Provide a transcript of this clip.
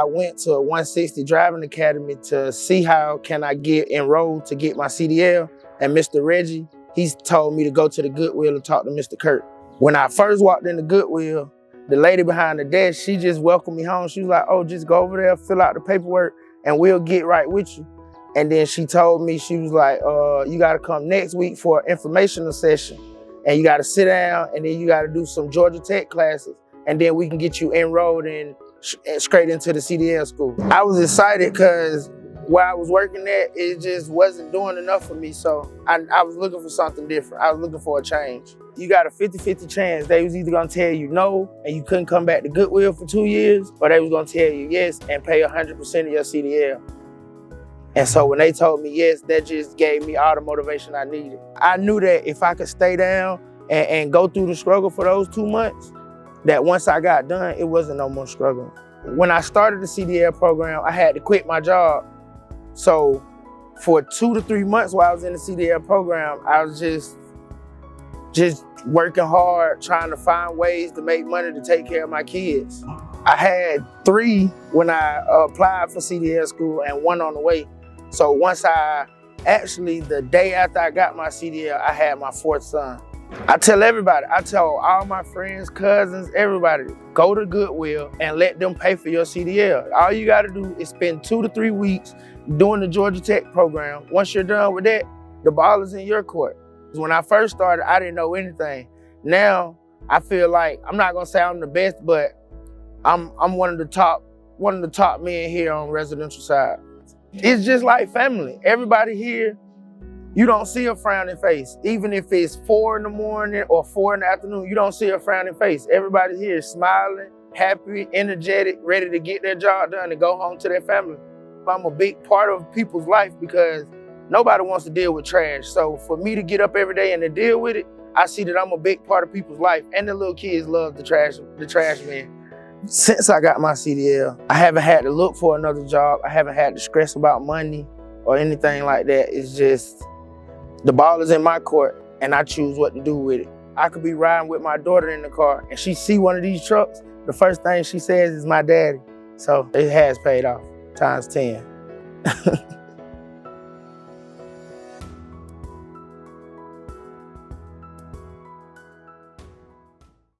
I went to a 160 driving academy to see how can I get enrolled to get my CDL. And Mr. Reggie, he's told me to go to the Goodwill and talk to Mr. Kurt. When I first walked in the Goodwill, the lady behind the desk, she just welcomed me home. She was like, oh, just go over there, fill out the paperwork, and we'll get right with you. And then she told me, she was like, you gotta come next week for an informational session. And you gotta sit down, and then you gotta do some Georgia Tech classes. And then we can get you enrolled in straight into the CDL school. I was excited because where I was working at, it just wasn't doing enough for me. So I was looking for something different. I was looking for a change. You got a 50-50 chance. They was either gonna tell you no, and you couldn't come back to Goodwill for 2 years, or they was gonna tell you yes and pay 100% of your CDL. And so when they told me yes, that just gave me all the motivation I needed. I knew that if I could stay down and go through the struggle for those 2 months, that once I got done, it wasn't no more struggling. When I started the CDL program, I had to quit my job. So for 2 to 3 months while I was in the CDL program, I was just working hard, trying to find ways to make money to take care of my kids. I had 3 when I applied for CDL school and 1 on the way. So the day after I got my CDL, I had my 4th son. I tell everybody, I tell all my friends, cousins, everybody, go to Goodwill and let them pay for your CDL. All you gotta do is spend 2 to 3 weeks doing the Georgia Tech program. Once you're done with that, the ball is in your court. When I first started, I didn't know anything. Now, I feel like, I'm not gonna say I'm the best, but I'm one of the top men here on residential side. It's just like family. Everybody here, you don't see a frowning face. Even if it's 4 in the morning or 4 in the afternoon, you don't see a frowning face. Everybody here is smiling, happy, energetic, ready to get their job done and go home to their family. I'm a big part of people's life because nobody wants to deal with trash. So for me to get up every day and to deal with it, I see that I'm a big part of people's life, and the little kids love the trash man. Since I got my CDL, I haven't had to look for another job. I haven't had to stress about money or anything like that. It's just, the ball is in my court and I choose what to do with it. I could be riding with my daughter in the car and she see one of these trucks, the first thing she says is my daddy. So it has paid off, times 10.